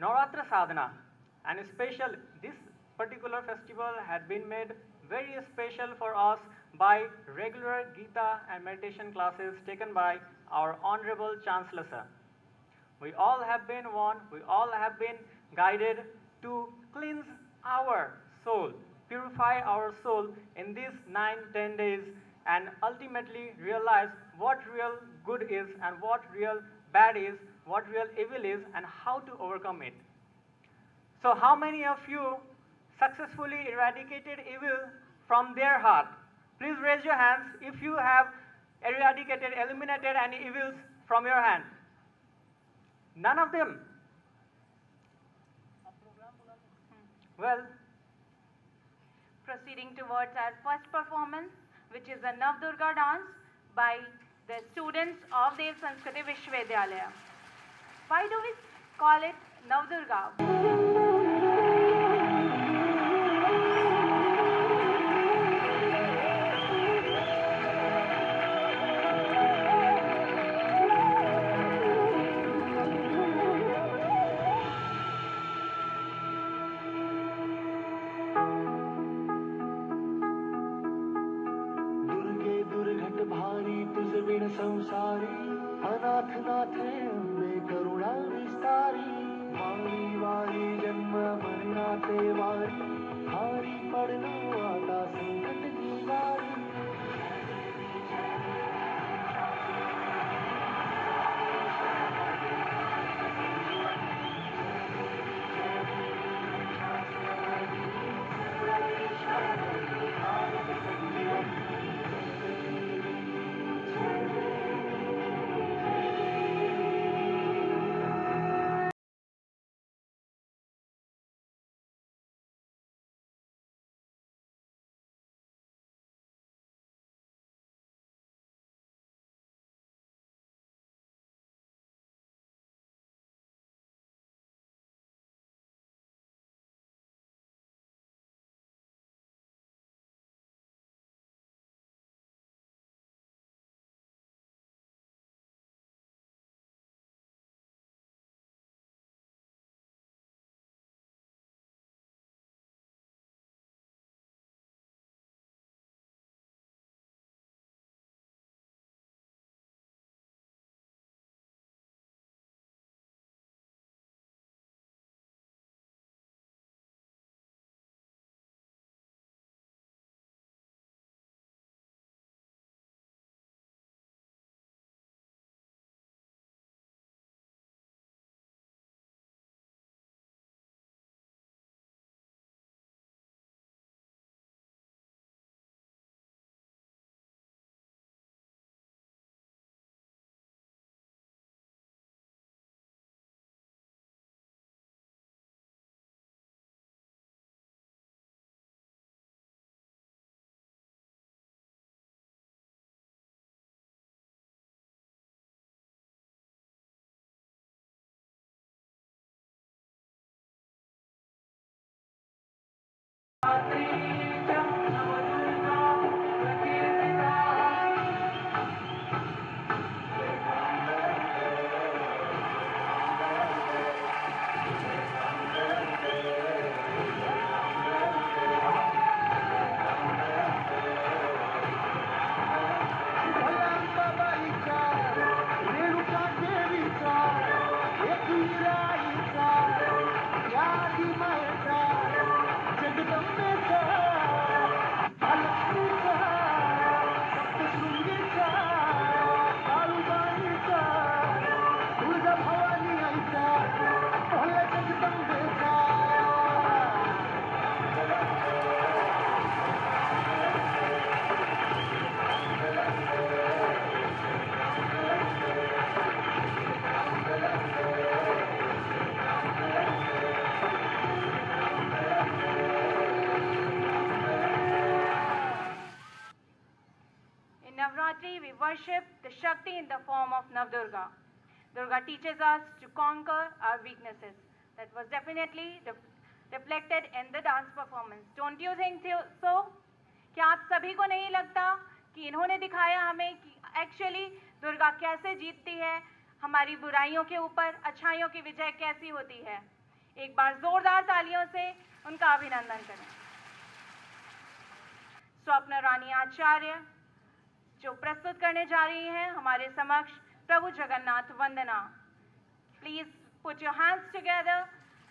Navratra Sadhana, and special, this particular festival had been made very special for us by regular Gita and meditation classes taken by our Honorable Chancellor Sir. We all have been warned, we all have been guided to cleanse our soul, purify our soul in these 9-10 days, and ultimately realize what real good is and what real bad is, what real evil is, and how to overcome it. So, how many of you successfully eradicated evil from their heart? Please raise your hands if you have eradicated, eliminated any evils from your hand. None of them. Well, proceeding towards our first performance, which is a Navdurga dance by the students of Dev Sanskriti Vishwavidyalaya. Why do we call it Navdurga? संसारी अनाथ नाथे अंबे करुणा विस्तारी वारी वारी जन्म मरणाते वारी हारी पडलो आता संकट की वारी we worship the Shakti in the form of Navdurga. Durga teaches us to conquer our weaknesses. The that was definitely reflected in the dance performance. Don't you think so? क्या आप सभी को नहीं लगता कि इन्होंने दिखाया हमें कि एक्चुअली दुर्गा कैसे जीतती है, हमारी बुराइयों के ऊपर अच्छाइयों की विजय कैसी होती है? एक बार जोरदार तालियों से उनका अभिनंदन करें। स्वप्न रानी आचार्य जो प्रस्तुत करने जा रही हैं हमारे समक्ष प्रभु जगन्नाथ वंदना। Please put your hands together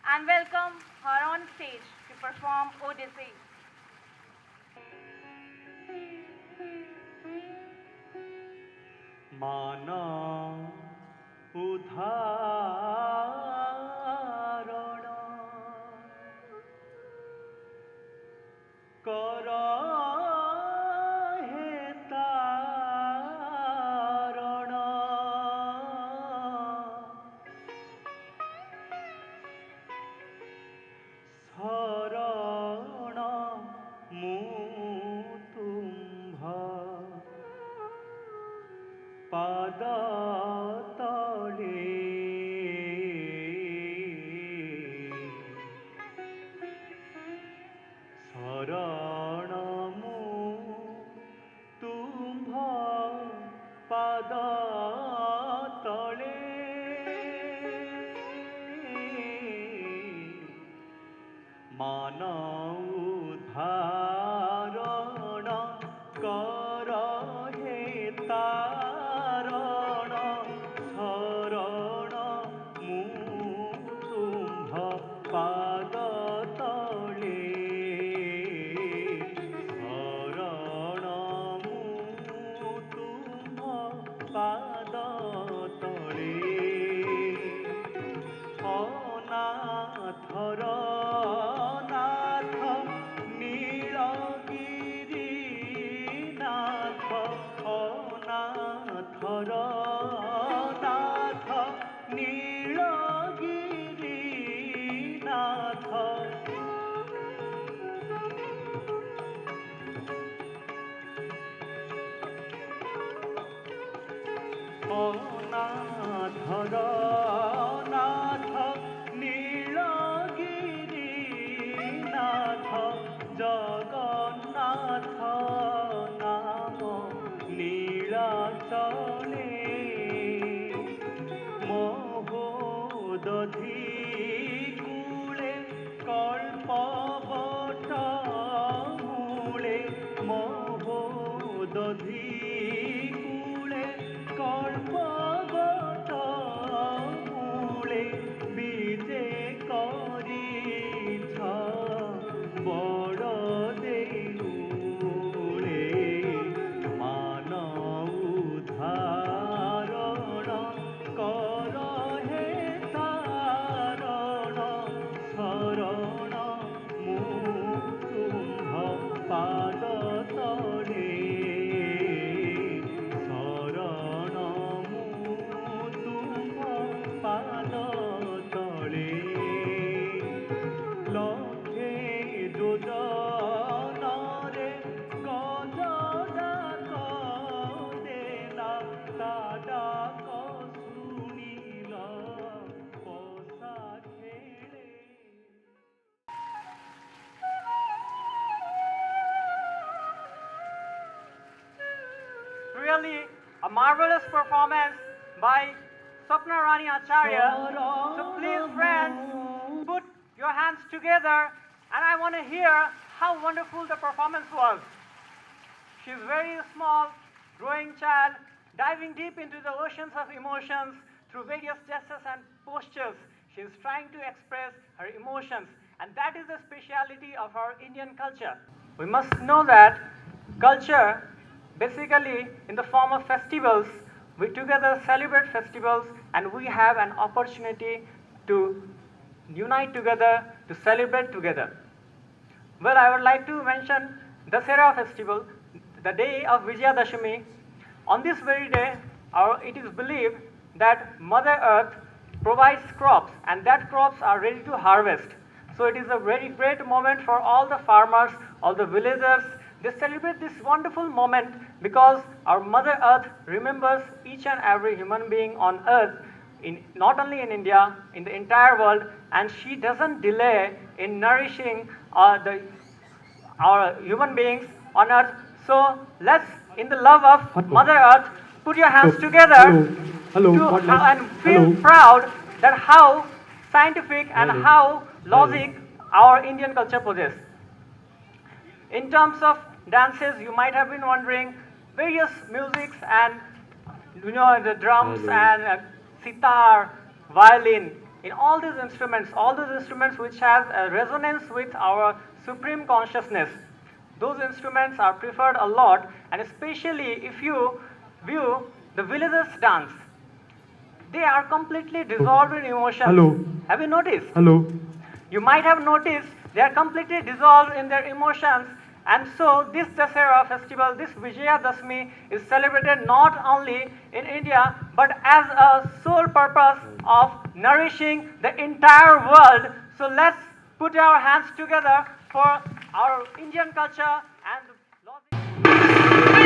and welcome her on stage to perform Odyssey. माना उदाहरण कर हे तारण शरण मु तुम्भ पाद तले शरण मु तुम्भ पाद तले मान उद्धारण कर हे तारण शरण मु तुम्भ पाद तले शरण मु तुम्भ पाद तले अनाथर नाथ नीलगिरी नाथ अनाथर नाथ नीलगिरी नाथ अनाथर नाथ नीलगिरी नाथ जगन्नाथ नाम नीलाचले महोदधि कूले कल्पवट मूले महोदधि कूले कल्पवट मूले बीजे करिछ बड़ देउले मान उद्धारण कर हे तारण शरण मु तुम्भ पाद तले शरण मु तुम्भ पाद तले लक्षे योजनारे गज डाक देला ता डाक शुनिल पसा खेले Really a marvelous performance by Swapna Rani Acharya. So please friends, put your hands together and I want to hear how wonderful the performance was. She is very small, growing child, diving deep into the oceans of emotions through various gestures and postures. She is trying to express her emotions, and that is the speciality of our Indian culture. We must know that culture, basically in the form of festivals, we together celebrate festivals and we have an opportunity to unite together, to celebrate together. Well, I would like to mention Dasera festival, the day of Vijayadashami. On this very day, it is believed that Mother Earth provides crops and that crops are ready to harvest. So it is a very great moment for all the farmers, all the villagers. They celebrate this wonderful moment because our Mother Earth remembers each and every human being on earth not only in India, in the entire world, and she doesn't delay in nourishing our human beings on earth. So let's, in the love of Mother Earth, put your hands together Hello, to, what next? and feel Hello. proud that how scientific and Hello. how logic our Indian culture possesses. In terms of dances, you might have been wondering various musics and the drums Hello. and sitar, violin, in all these instruments which has a resonance with our supreme consciousness. Those instruments are preferred a lot, and especially if you view the villagers dance, they are completely dissolved in emotions. Hello. Have you noticed? Hello. You might have noticed they are completely dissolved in their emotions, and so this Dasara festival, this Vijayadashmi, is celebrated not only in India but as a sole purpose of nourishing the entire world. So let's put our hands together for our Indian culture and logic.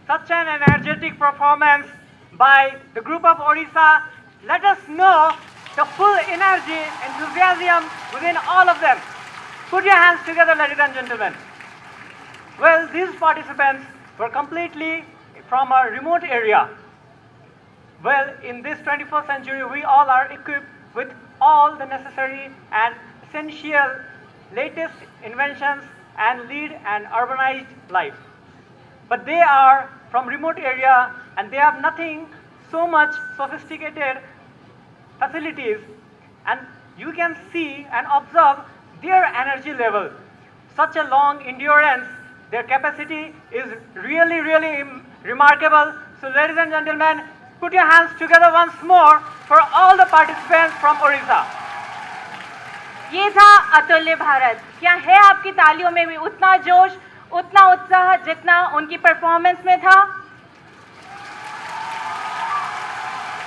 such an energetic performance by the group of Odisha, let us know the full energy, enthusiasm within all of them. Put your hands together, ladies and gentlemen. Well, these participants were completely from a remote area. Well, in this 21st century, we all are equipped with all the necessary and essential latest inventions and lead an urbanized life. But they are from remote area and they have nothing so much sophisticated facilities, and you can see and observe their energy level. Such a long endurance, their capacity is really, really remarkable. So ladies and gentlemen, put your hands together once more for all the participants from Orissa. ये था अतुल्य भारत। क्या है आपकी तालियों में भी उतना जोश, उतना उत्साह जितना उनकी परफॉर्मेंस में था?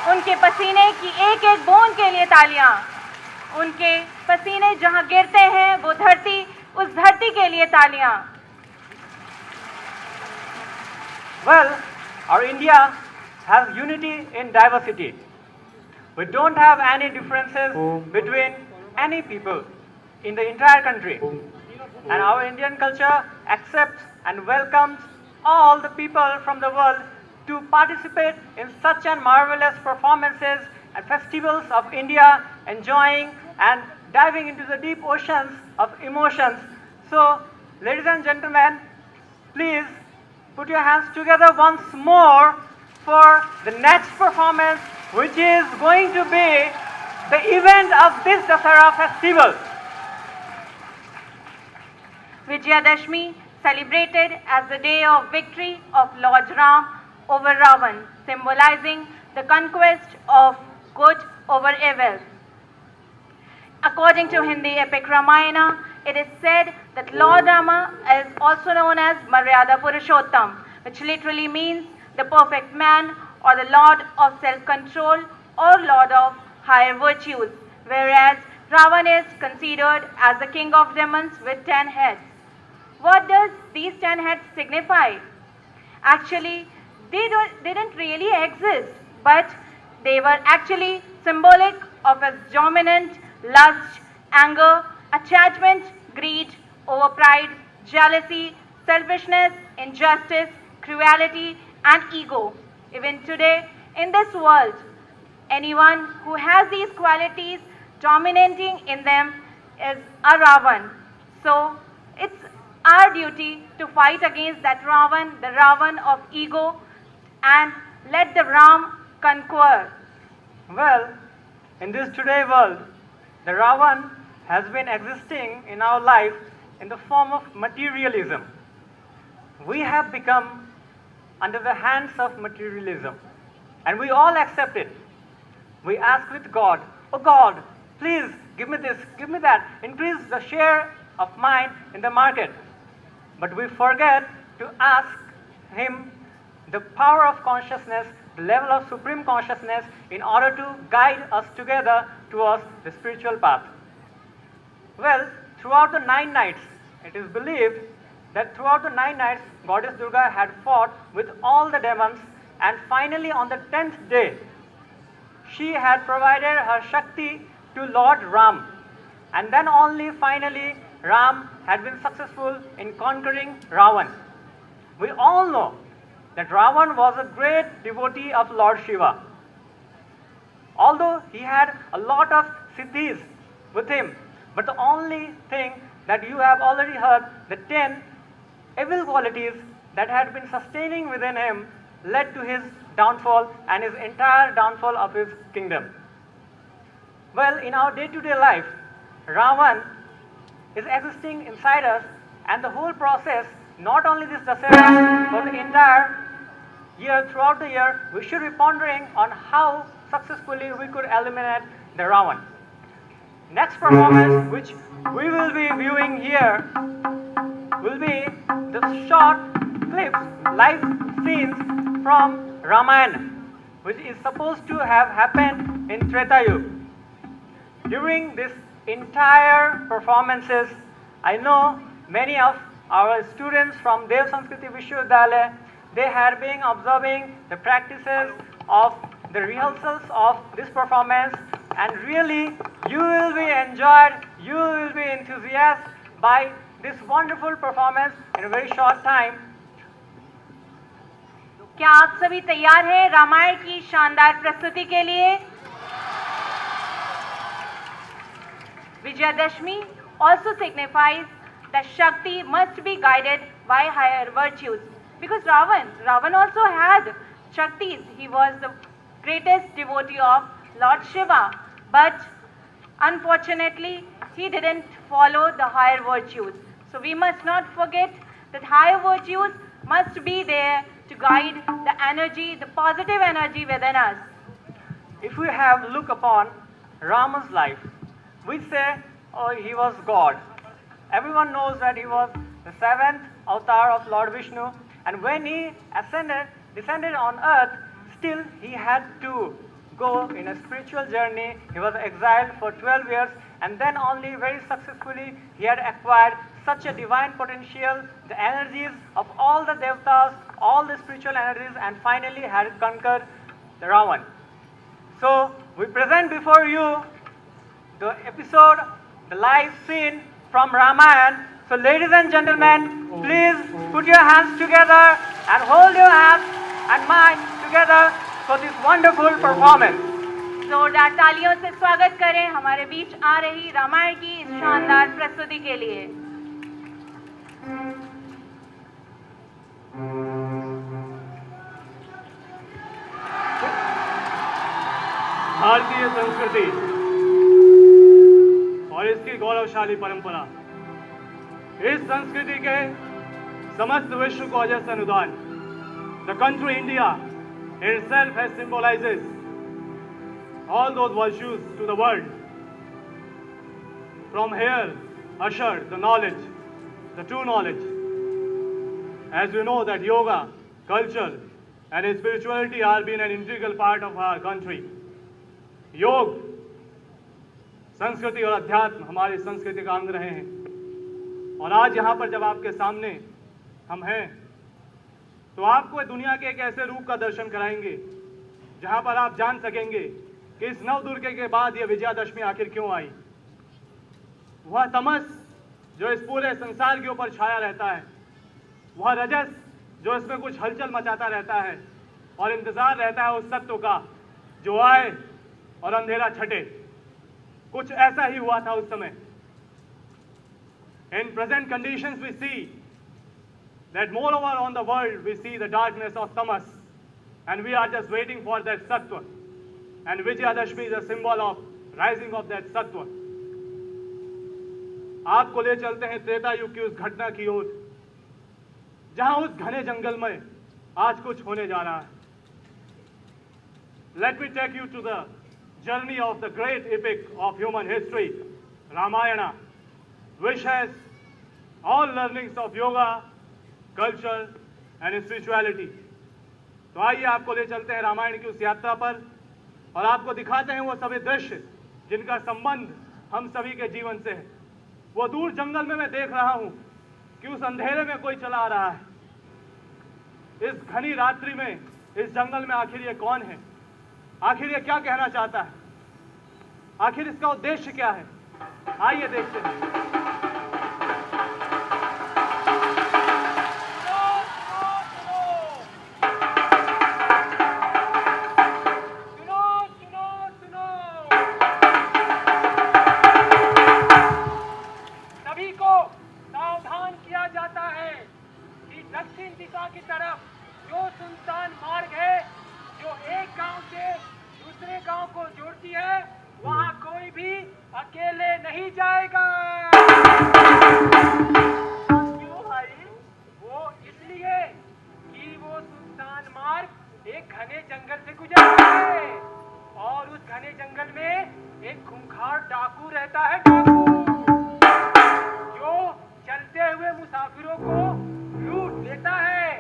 उनके पसीने की एक एक बूंद के लिए तालियां। उनके पसीने जहां गिरते हैं वो धरती, उस धरती के लिए तालियां। Well, our India has unity in diversity. We don't have any differences between any people in the entire country. And our Indian culture accepts and welcomes all the people from the world to participate in such an marvelous performances and festivals of India, enjoying and diving into the deep oceans of emotions. So, ladies and gentlemen, please put your hands together once more for the next performance, which is going to be the event of this Dasara festival. Vijayadashmi, celebrated as the day of victory of Lord Ram over Ravan, symbolizing the conquest of good over evil. According to Hindi epic Ramayana, it is said that Lord Rama is also known as Maryada Purushottam, which literally means the perfect man or the Lord of self-control or Lord of higher virtues, whereas Ravan is considered as the king of demons with 10 heads. What does these 10 heads signify? Actually, they didn't really exist, but they were actually symbolic of his dominant lust, anger, attachment, greed, overpride, jealousy, selfishness, injustice, cruelty, and ego. Even today, in this world, anyone who has these qualities dominating in them is a Ravan. So, it's our duty to fight against that Ravan, the Ravan of ego, and let the Ram conquer. Well, in this today world, the Ravan has been existing in our life in the form of materialism. We have become under the hands of materialism, and we all accept it. We ask with God, oh God, please give me this, give me that, increase the share of mine in the market. But we forget to ask Him the power of consciousness, the level of supreme consciousness, in order to guide us together towards the spiritual path. Well, throughout the 9 nights, it is believed that throughout the 9 nights, Goddess Durga had fought with all the demons, and finally on the 10th day, she had provided her Shakti to Lord Ram. And then only finally Ram had been successful in conquering Ravan. We all know that Ravan was a great devotee of Lord Shiva. Although he had a lot of siddhis with him, but the only thing that you have already heard, the 10 evil qualities that had been sustaining within him, led to his downfall and his entire downfall of his kingdom. Well, in our day-to-day life, Ravan is existing inside us, and the whole process, not only this Dasara, but the entire year, throughout the year, we should be pondering on how successfully we could eliminate the Ravan. Next performance, which we will be viewing here, will be the short clips, live scenes from Ramayana, which is supposed to have happened in Treta Yuga. During this entire performances, I know many of our students from Dev Sanskriti Vishwavidhyalaya, they had been observing the practices of the rehearsals of this performance, and really you will be enjoyed, you will be enthusiastic by this wonderful performance in a very short time. क्या आप सभी तैयार हैं रामायण की शानदार प्रस्तुति के लिए? Vijayadashmi also signifies that Shakti must be guided by higher virtues. Because Ravan also had Shaktis. He was the greatest devotee of Lord Shiva. But unfortunately, he didn't follow the higher virtues. So we must not forget that higher virtues must be there to guide the energy, the positive energy within us. If we have look upon Rama's life, we say, oh, he was God. Everyone knows that he was the seventh avatar of Lord Vishnu, and when he descended on earth, still he had to go in a spiritual journey. He was exiled for 12 years, and then only very successfully he had acquired such a divine potential, the energies of all the devatas, all the spiritual energies, and finally had conquered the Ravan. So we present before you the episode, the live scene from Ramayana. So ladies and gentlemen, please put your hands together and hold your hands and mind together for this wonderful performance. जोरदार तालियों से स्वागत करें हमारे बीच आ रही रामायण की इस शानदार प्रस्तुति के लिए। भारतीय संस्कृति और इसकी गौरवशाली परंपरा, इस संस्कृति के समस्त विश्व को अजस्र अनुदान। The country India itself has symbolizes all those virtues to the world. From here ushered the knowledge, the true knowledge. As we know that yoga, culture and spirituality are been an integral part of our country. योग, संस्कृति और अध्यात्म हमारी संस्कृति का अंग रहे हैं। और आज यहाँ पर जब आपके सामने हम हैं, तो आपको दुनिया के एक ऐसे रूप का दर्शन कराएंगे जहाँ पर आप जान सकेंगे कि इस नवदुर्गे के बाद ये विजयादशमी आखिर क्यों आई। वह तमस जो इस पूरे संसार के ऊपर छाया रहता है, वह रजस जो इसमें कुछ हलचल मचाता रहता है और इंतजार रहता है उस सत्व का जो आए और अंधेरा छटे। कुछ ऐसा ही हुआ था उस समय। In present conditions we see that moreover on the world we see the darkness of tamas, and we are just waiting for that sattva, and Vijayadashmi is a symbol of rising of that sattva. आपको ले चलते हैं त्रेता युग की उस घटना की ओर जहां उस घने जंगल में आज कुछ होने जा रहा है। Let me take you to the journey of the great epic of human history, Ramayana, which has all learnings of yoga, culture and spirituality. तो आइए आपको ले चलते हैं रामायण की उस यात्रा पर और आपको दिखाते हैं वो सभी दृश्य जिनका संबंध हम सभी के जीवन से है। वो दूर जंगल में मैं देख रहा हूं कि उस अंधेरे में कोई चला आ रहा है। इस घनी रात्रि में इस जंगल में आखिर ये कौन है? आखिर ये क्या कहना चाहता है? आखिर इसका उद्देश्य क्या है? आइए देखते हैं। सभी को सावधान किया जाता है कि दक्षिण दिशा की तरफ जो सुनसान मार्ग है जो एक गांव से दूसरे गांव को जोड़ती है, वहां कोई भी अकेले नहीं जाएगा। क्यों भाई? वो इसलिए कि वो सुनसान मार्ग एक घने जंगल से गुजरता है और उस घने जंगल में एक खूंखार डाकू रहता है, डाकू जो चलते हुए मुसाफिरों को लूट लेता है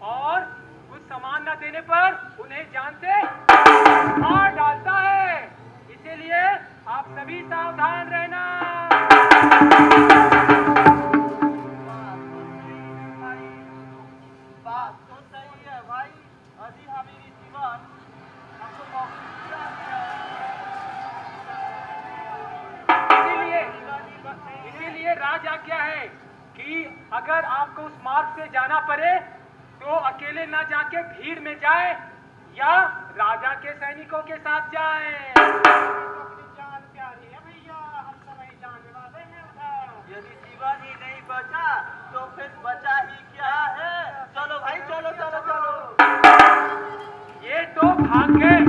और कुछ सामान न देने पर उन्हें जान से मार डालता है। इसीलिए आप सभी सावधान रहना। बात तो सही है अभी हमारी जीवन हमको मौका इसीलिए राज आज्ञा है कि अगर आपको उस मार्ग से जाना पड़े तो अकेले ना जाके भीड़ में जाए या राजा के सैनिकों के साथ जाए। अपनी जान प्यारी है भैया, हम समय जाने वाले हैं उधर। यदि जीवन ही नहीं बचा तो फिर बचा ही क्या है। चलो भाई चलो चलो चलो। ये तो भाग गए।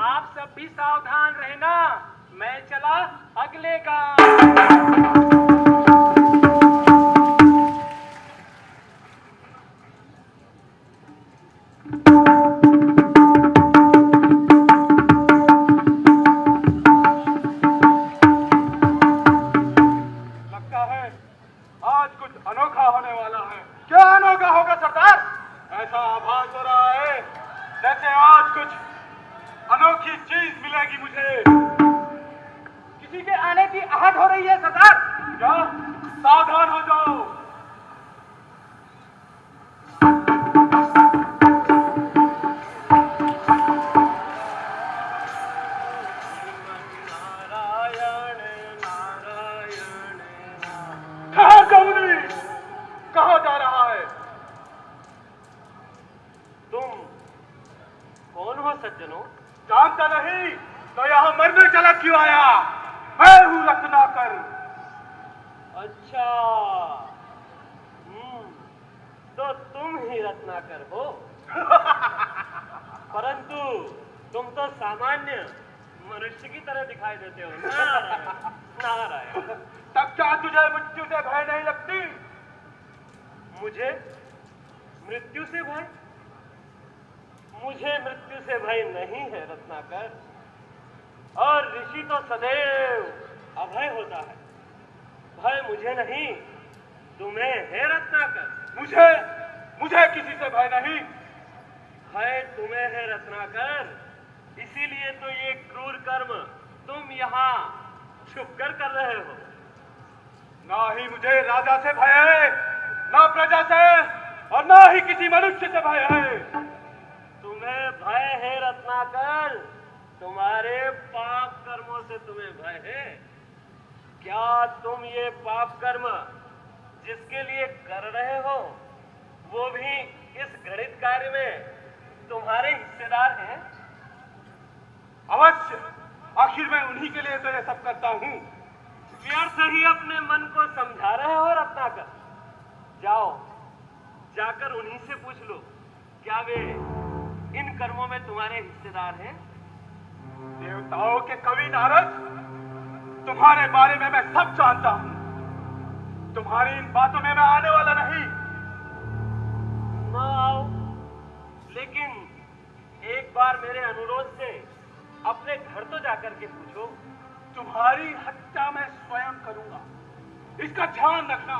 आप सब भी सावधान रहना। मैं चला अगले गांव। लगता है आज कुछ अनोखा होने वाला है। क्या अनोखा होगा सरदार? ऐसा आभास हो रहा है जैसे आज कुछ अनोखी चीज मिलेगी मुझे। किसी के आने की आहट हो रही है सरदार। क्या? सावधान हो जाओ। कहाँ जाऊंगी? कहाँ जा रहा है? तुम कौन हो सज्जनों? जानता नहीं तो यहाँ मरने चला क्यों आया? मैं हूँ रत्नाकर। अच्छा, तो तुम ही रत्नाकर हो। परंतु तुम तो सामान्य मनुष्य की तरह दिखाई देते हो। नारायण नारायण। तब क्या तुझे मृत्यु से भय नहीं लगती? मुझे मृत्यु से भय? मुझे मृत्यु से भय नहीं है रत्नाकर। और ऋषि तो सदैव अभय होता है। भय मुझे नहीं, तुम्हें है रत्नाकर। मुझे किसी से भय नहीं। भय तुम्हें है रत्नाकर। इसीलिए तो ये क्रूर कर्म तुम यहाँ छुपकर कर रहे हो। ना ही मुझे राजा से भय है, ना प्रजा से, और ना ही किसी मनुष्य से भय है। तुम्हें भय है रत्नाकर। तुम्हारे पाप कर्मों से तुम्हें भय है। क्या तुम ये पाप कर्म जिसके लिए कर रहे हो वो भी इस घृणित कार्य में तुम्हारे हिस्सेदार हैं? अवश्य, आखिर मैं उन्हीं के लिए तो ये सब करता हूँ। व्यर्थ ही अपने मन को समझा रहे हो रत्नाकर। जाओ, जाकर उन्हीं से पूछ लो, क्या वे इन कर्मों में तुम्हारे हिस्सेदार हैं? देवताओं के कवि नारद, तुम्हारे बारे में मैं सब जानता हूँ। तुम्हारी इन बातों में मैं आने वाला नहीं। न आओ, लेकिन एक बार मेरे अनुरोध से अपने घर तो जाकर के पूछो। तुम्हारी हत्या मैं स्वयं करूंगा, इसका ध्यान रखना,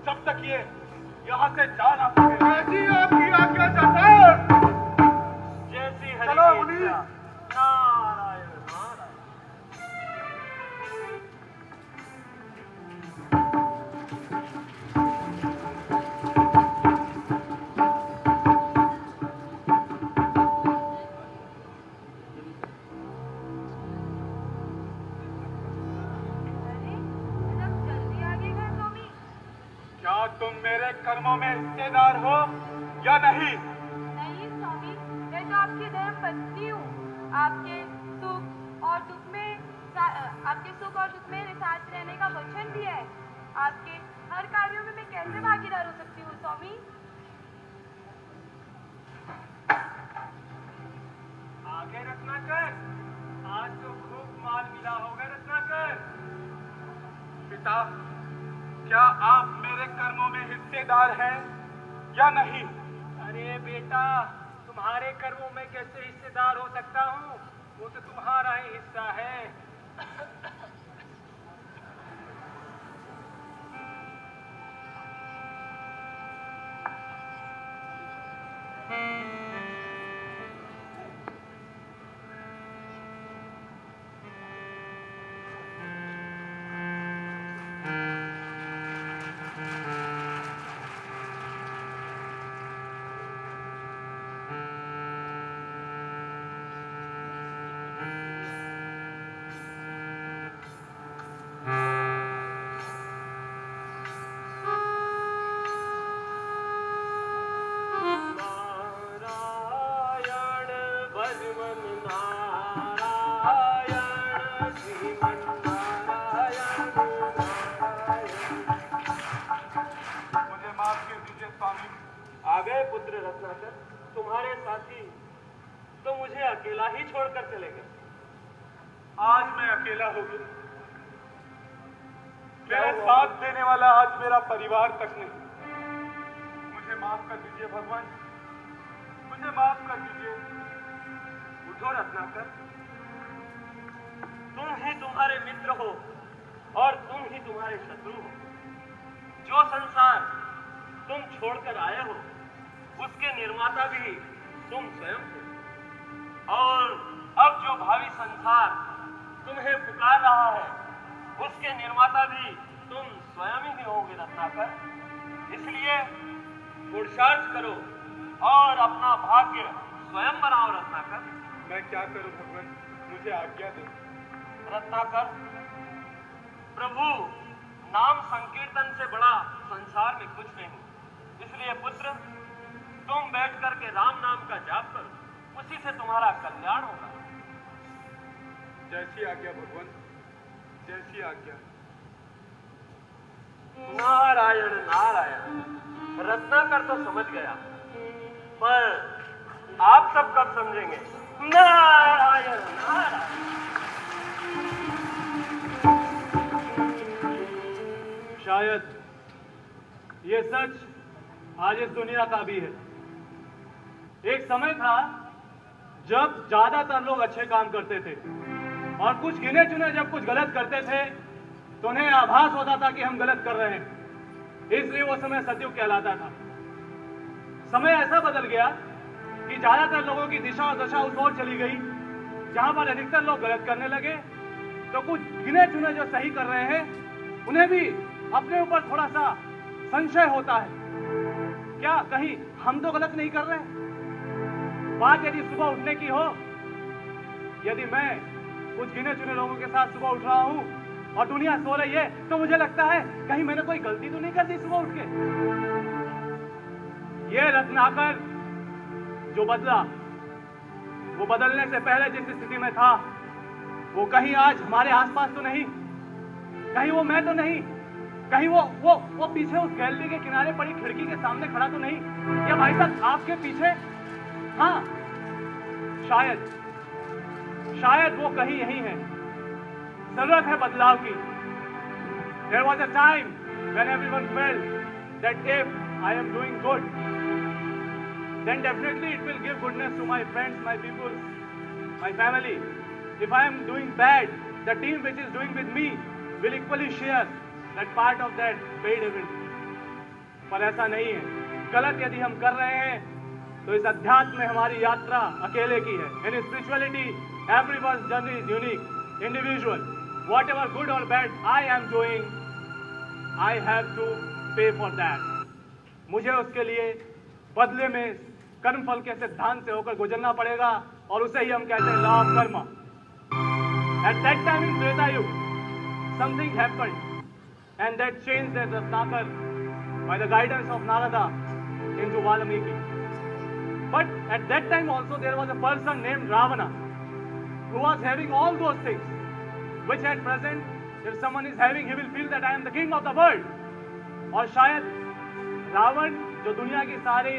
जब तक ये यहाँ से जा ना सके। ऐसी आपकी आज्ञा सरदार। जैसी हरि चलो की मुनि। इच्छा। नारायण नारायण। क्या तुम मेरे कर्मों में हिस्सेदार हो या नहीं? नहीं स्वामी, मैं तो आपकी धर्म पत्नी हूँ। आपके सुख और दुख में साथ रहने का वचन दिया है। आपके हर कार्यों में मैं कैसे भागीदार हो सकती हूँ स्वामी? आगे रत्नाकर, आज तो खूब माल मिला होगा रत्नाकर। पिता, क्या आप मेरे कर्मों में हिस्सेदार हैं या नहीं? अरे बेटा, तुम्हारे कर्मों में कैसे हिस्सेदार हो सकता हूँ? वो तो तुम्हारा ही हिस्सा है। पूज्य स्वामी। आ गए पुत्र रत्नाकर, तुम्हारे साथी तो मुझे अकेला ही छोड़कर चले गए। आज मैं अकेला हो गया। मेरा साथ देने वाला आज मेरा परिवार तक नहीं। मुझे माफ कर दीजिए भगवान, मुझे माफ कर दीजिए। उठो रत्नाकर, तुम ही तुम्हारे मित्र हो और तुम ही तुम्हारे शत्रु हो। जो संसार तुम छोड़कर आए हो उसके निर्माता भी तुम स्वयं थे, और अब जो भावी संसार तुम्हें पुकार रहा है उसके निर्माता भी तुम स्वयं ही होंगे रत्नाकर। इसलिए पुरुषार्थ करो और अपना भाग्य स्वयं बनाओ रत्नाकर। मैं क्या करूं भगवान, मुझे आज्ञा दो। रत्नाकर, प्रभु नाम संकीर्तन से बड़ा संसार में कुछ नहीं। इसलिए पुत्र, तुम बैठ करके राम नाम का जाप करो, उसी से तुम्हारा कल्याण होगा। जैसी आज्ञा भगवान, जैसी आज्ञा। नारायण नारायण। रत्नाकर तो समझ गया, पर आप सब कब समझेंगे? नारायण नारायण। शायद ये सच आज इस दुनिया का भी है। एक समय था जब ज्यादातर लोग अच्छे काम करते थे और कुछ गिने चुने जब कुछ गलत करते थे तो उन्हें आभास होता था कि हम गलत कर रहे हैं, इसलिए वो समय सतयुग कहलाता था। समय ऐसा बदल गया कि ज्यादातर लोगों की दिशा और दशा उस ओर चली गई जहां पर अधिकतर लोग गलत करने लगे, तो कुछ गिने चुने जो सही कर रहे हैं उन्हें भी अपने ऊपर थोड़ा सा संशय होता है, क्या कहीं हम तो गलत नहीं कर रहे? बात यदि सुबह उठने की हो, यदि मैं कुछ गिने चुने लोगों के साथ सुबह उठ रहा हूं और दुनिया सो रही है, तो मुझे लगता है कहीं मैंने कोई गलती तो नहीं कर दी सुबह उठ के। ये रत्नाकर जो बदला, वो बदलने से पहले जिस स्थिति में था वो कहीं आज हमारे आसपास तो नहीं, कहीं वो मैं तो नहीं, कहीं वो पीछे उस गैलरी के किनारे पड़ी खिड़की के सामने खड़ा तो नहीं, या भाई साहब आपके पीछे, हाँ शायद वो कहीं यही है। जरूरत है बदलाव की। There was a time when everyone felt that if I am doing good, then definitely it will give goodness to my friends, my people, my family. If I am doing bad, the team which is doing with me will equally share that part of that bad event. पर ऐसा नहीं है। गलत यदि हम कर रहे हैं तो इस अध्यात्म में हमारी यात्रा अकेले की है। In spirituality, everyone's journey is unique, individual. Whatever good or bad I am doing, I have to pay for that. मुझे उसके लिए बदले में कर्मफल के सिद्धांत से होकर गुजरना पड़ेगा, और उसे ही हम कहते हैं लॉ ऑफ कर्म। At that time in Treta Yuga, something happened, and that changed the Ratnakar by the guidance of Narada into Valmiki. But at that time also there was a person named Ravana who was having all those things, which at present, if someone is having, he will feel that I am the king of the world. और शायद रावण जो दुनिया की सारी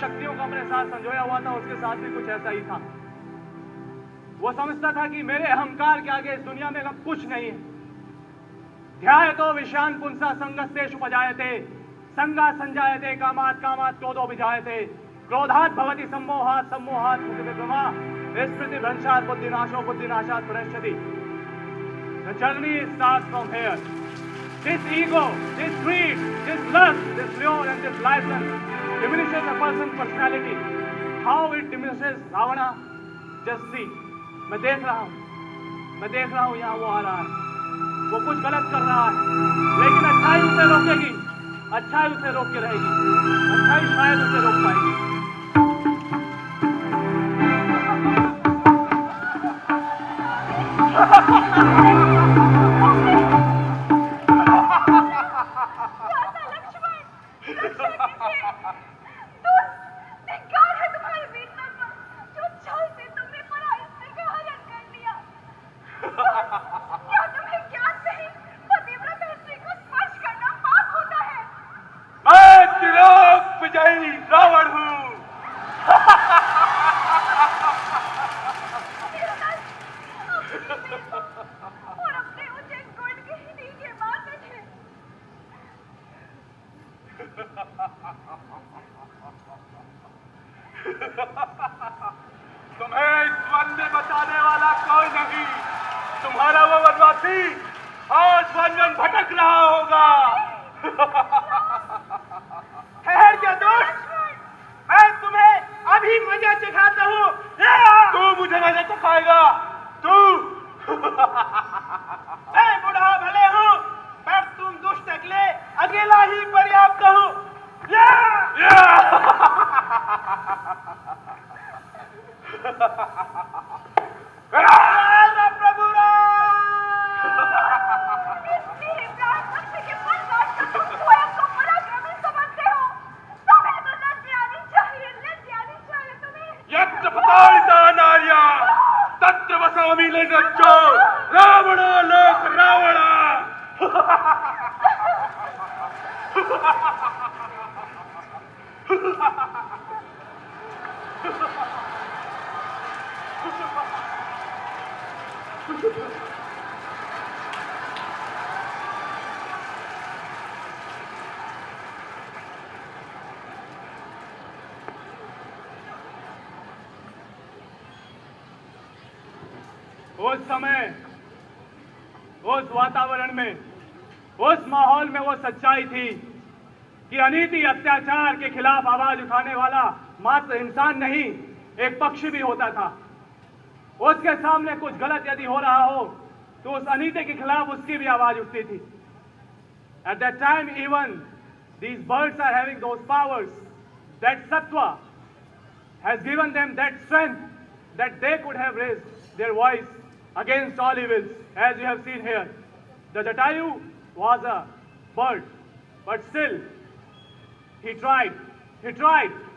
शक्तियों का अपने साथ संजोया हुआ था, उसके साथ भी कुछ ऐसा ही था। वो समझता था कि मेरे अहंकार के आगे इस दुनिया में अब कुछ नहीं है। ध्यायतो विषयान पुंसा संगस्तेषु उपजायते, संगा संजायते, कामात् कामात् क्रोधो विजायते, क्रोधात् भवति सम्मोहात्, सम्मोहात् भवति विभ्रमा, स्मृति भ्रंशात् बुद्धिनाशो, बुद्धिनाशात् प्रणश्यति। The journey starts from here. This ego, this greed, this lust, this lure and this license diminishes a person's personality. How it diminishes Ravana? Just see. मैं देख रहा हूँ यहाँ वो आ रहा है, वो कुछ गलत कर रहा है, लेकिन अच्छाई उसे रोकेगी, अच्छाई उसे रोक के रहेगी, अच्छाई शायद उसे रोक पाएगी। मैं त्रिलोक तुम्हें इस वन में बचाने वाला कोई नहीं। तुम्हारा वो वनवासी आज वन वन भटक रहा होगा। ठहर जा दोस्त, मैं तुम्हें अभी मजा चखाता हूँ। तू मुझे मजा चखाएगा? तू मैं बूढ़ा भले हूँ, पर तुम दुष्ट अकेले अकेला ही पर्याप्त हूँ। प्रभु तत्र वसामि लेगच्चो रावण लोक रावण। उस समय, उस वातावरण में, उस माहौल में वो सच्चाई थी कि अनीति अत्याचार के खिलाफ आवाज उठाने वाला मात्र इंसान नहीं, एक पक्षी भी होता था। उसके सामने कुछ गलत यदि हो रहा हो तो उस अनीति के खिलाफ उसकी भी आवाज उठती थी। At that time even these birds are having those powers, that sattva has given them that strength that they could have raised their voice against all evils, as you have seen here. The Jatayu was a bird, but still he tried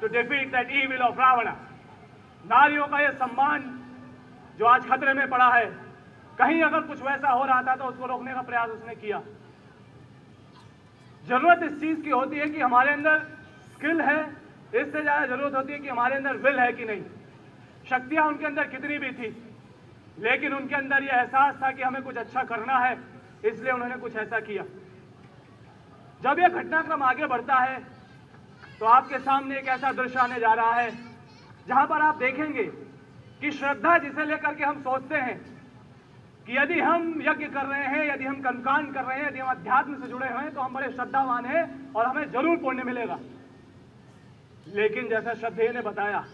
to defeat that evil of Ravana. नारियों का यह सम्मान जो आज खतरे में पड़ा है, कहीं अगर कुछ वैसा हो रहा था तो उसको रोकने का प्रयास उसने किया। जरूरत इस चीज की होती है कि हमारे अंदर स्किल है, इससे ज्यादा जरूरत होती है कि हमारे अंदर विल है कि नहीं। शक्तियां उनके अंदर कितनी भी थी, लेकिन उनके अंदर यह एहसास था कि हमें कुछ अच्छा करना है, इसलिए उन्होंने कुछ ऐसा किया। जब यह घटनाक्रम आगे बढ़ता है तो आपके सामने एक ऐसा दृश्य आने जा रहा है जहां पर आप देखेंगे कि श्रद्धा जिसे लेकर के हम सोचते हैं कि यदि हम यज्ञ कर रहे हैं, यदि हम कर्मकांड कर रहे हैं, यदि हम अध्यात्म से जुड़े हुए हैं तो हम बड़े श्रद्धावान हैं और हमें जरूर पुण्य मिलेगा। लेकिन जैसा श्रद्धेय ने बताया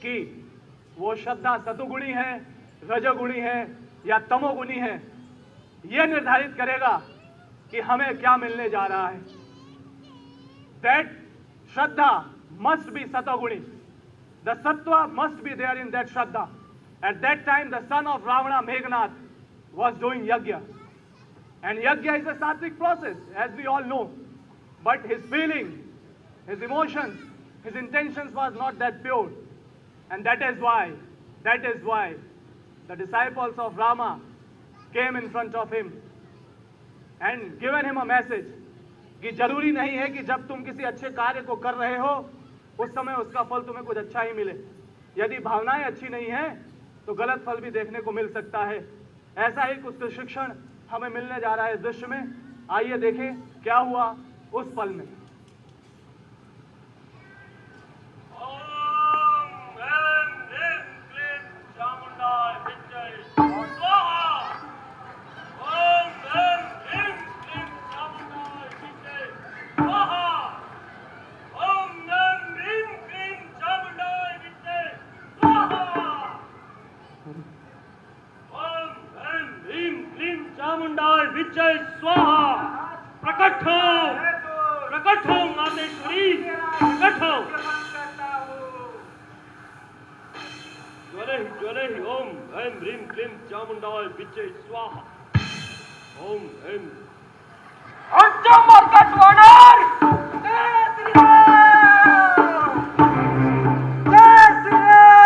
कि वो श्रद्धा सतोगुणी है, रजोगुणी है या तमोगुणी है, यह निर्धारित करेगा कि हमें क्या मिलने जा रहा है। That shraddha must be satoguni, the sattva must be there in that shraddha. At that time, the son of Ravana, Meghnath, was doing yajna. And yajna is a sattvic process, as we all know. But his feeling, his emotions, his intentions was not that pure. And that is why the disciples of Rama came in front of him and given him a message कि जरूरी नहीं है कि जब तुम किसी अच्छे कार्य को कर रहे हो उस समय उसका फल तुम्हें कुछ अच्छा ही मिले। यदि भावनाएं अच्छी नहीं हैं तो गलत फल भी देखने को मिल सकता है। ऐसा ही कुछ शिक्षण हमें मिलने जा रहा है इस दृश्य में। आइए देखें क्या हुआ उस पल में। विजय स्वाहा। प्रकट हो मातेश्वरी, प्रकट हो। ज्वले ही ओम ऐं ह्रीं क्लीं चामुंडाय विजय स्वाहा। ओम ऐं अंजम और कटवानर जय श्री राम, जय श्री राम।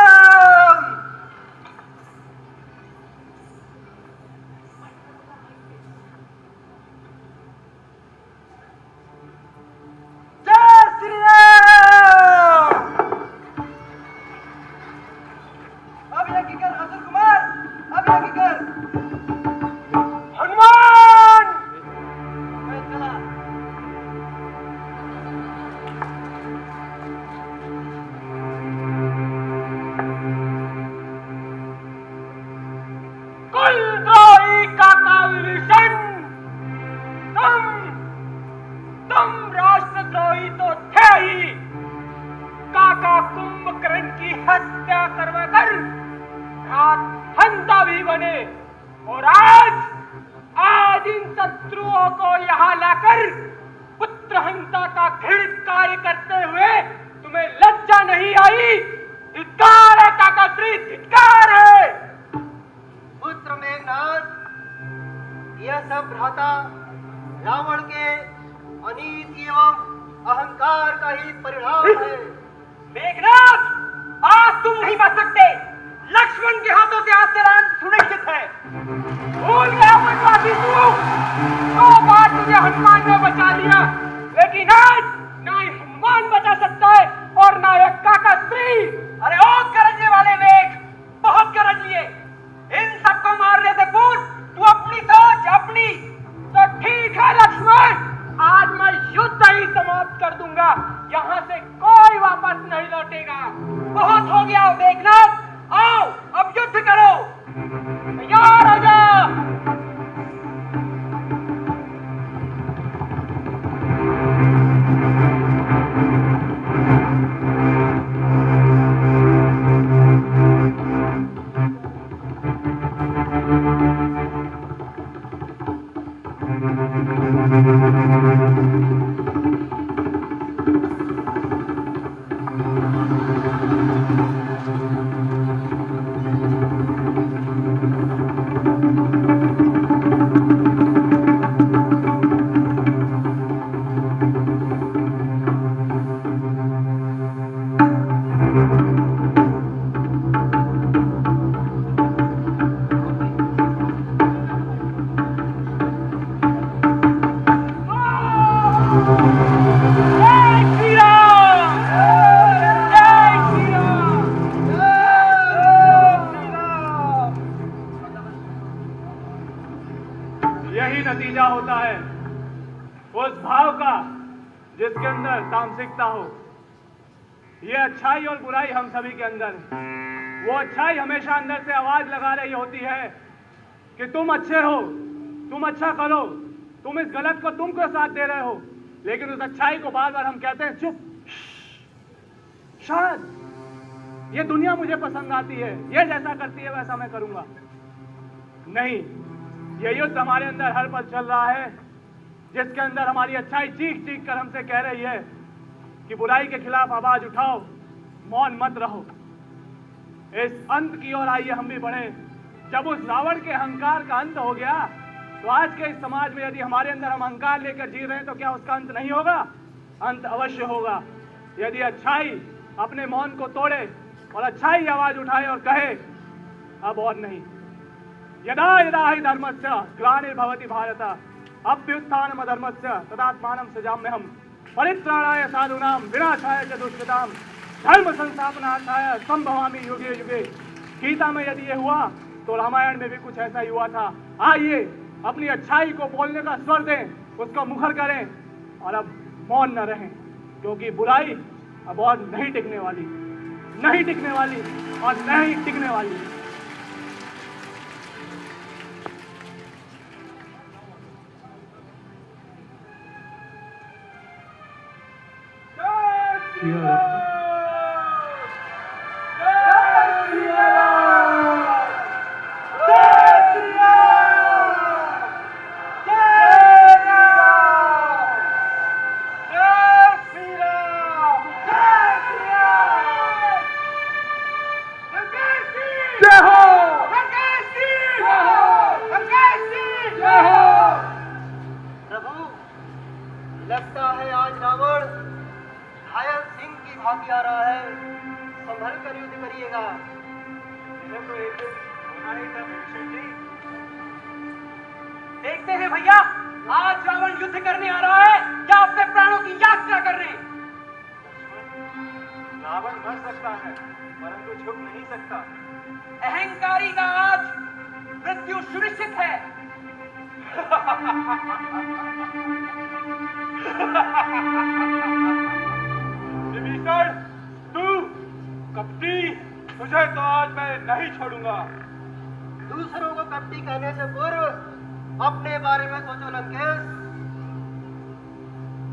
ही परिणाम है। मेघनाथ, आज तुम नहीं बच सकते। लक्ष्मण के हाथों से आज तेरा अंत सुनिश्चित है। भूल गया वनवासी तू। 2 बार तुझे हनुमान ने बचा लिया, लेकिन आज ना ही हनुमान बचा सकता है और ना एक काका स्त्री। अरे ओ गरजने वाले मेघ, बहुत गरज लिए। इन सबको मारने से पूर्व तू अपनी सोच, अपनी तो ठीक है लक्ष्मण, आज मैं युद्ध ही समाप्त कर दूंगा। यहाँ से कोई वापस नहीं लौटेगा। बहुत हो गया मेघनाथ, आओ अब युद्ध करो। तैयार हो जाओ। यही नतीजा होता है उस भाव का जिसके अंदर तामसिकता हो। ये अच्छाई और बुराई हम सभी के अंदर है। वो अच्छाई हमेशा अंदर से आवाज लगा रही होती है कि तुम अच्छे हो, तुम अच्छा करो, तुम इस गलत को तुम क्यों साथ दे रहे हो। लेकिन उस अच्छाई को बार बार हम कहते हैं चुप, शायद ये दुनिया मुझे पसंद आती है, ये जैसा करती है वैसा मैं करूंगा। नहीं, ये युद्ध हमारे अंदर हर पल चल रहा है, जिसके अंदर हमारी अच्छाई चीख चीख कर हमसे कह रही है कि बुराई के खिलाफ आवाज उठाओ, मौन मत रहो। इस अंत की ओर आइए हम भी बढ़े। जब उस रावण के अहंकार का अंत हो गया, तो आज के इस समाज में यदि हमारे अंदर हम अहंकार लेकर जी रहे हैं तो क्या उसका अंत नहीं होगा? अंत अवश्य होगा। यदि अच्छाई अपने मौन को तोड़े और अच्छाई आवाज उठाए और कहे अब और नहीं। यदा यदा हि धर्मस्य ग्लानिर्भवति भारत अभ्युत्थानम् अधर्मस्य तदात्मानं सृजाम्यहम् परित्राणाय साधूनां विनाशाय च दुष्कृतां धर्म संस्थापनार्थाय संभवामि युगे युगे। गीता में यदि ये हुआ तो रामायण में भी कुछ ऐसा ही हुआ था। आइए अपनी अच्छाई को बोलने का स्वर दें, उसको मुखर करें और अब मौन न रहें, क्योंकि बुराई अब और नहीं टिकने वाली, नहीं टिकने वाली और नहीं टिकने वाली। लगता है आज रावण घायल सिंह की भांति आ रहा है। संभल कर युद्ध करिएगा। देखते हैं भैया, आज रावण युद्ध करने आ रहा है या अपने प्राणों की यात्रा करने। रावण मर सकता है परंतु झुक नहीं सकता। अहंकारी का आज मृत्यु सुनिश्चित है। विभीषण, तू कपटी, तुझे तो आज मैं नहीं छोड़ूंगा। दूसरों को कपटी कहने से पूर्व अपने बारे में सोचो लंकेश।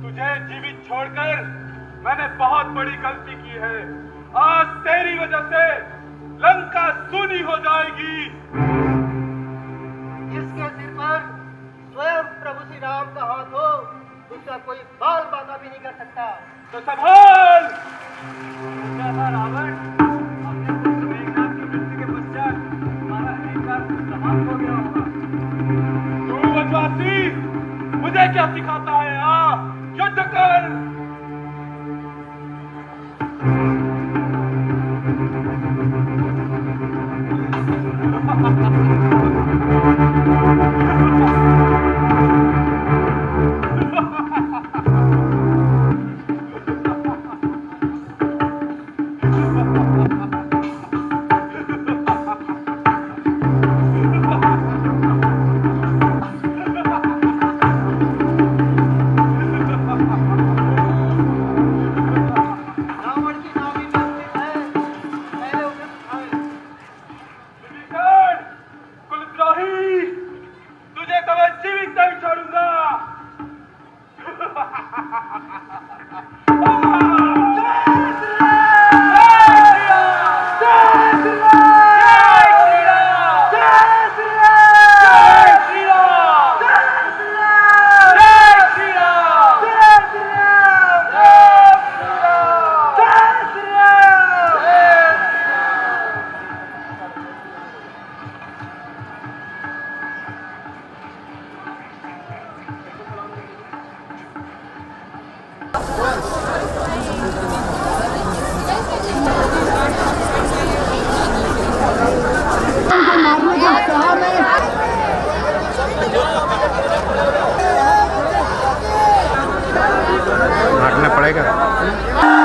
तुझे जीवित छोड़कर मैंने बहुत बड़ी गलती की है। आज तेरी वजह से लंका सूनी हो जाएगी। जिसके सिर पर स्वयं प्रभु श्री राम का हाथ हो, उसका कोई बाल बाका भी नहीं कर सकता। तो संभाल। रावण अपने पुत्र मेघनाथ की मृत्यु के पश्चात हमारा अहंकार समाप्त हो गया होगा। तू वनवासी मुझे क्या सिखाता है? युद्ध कर। महाराज।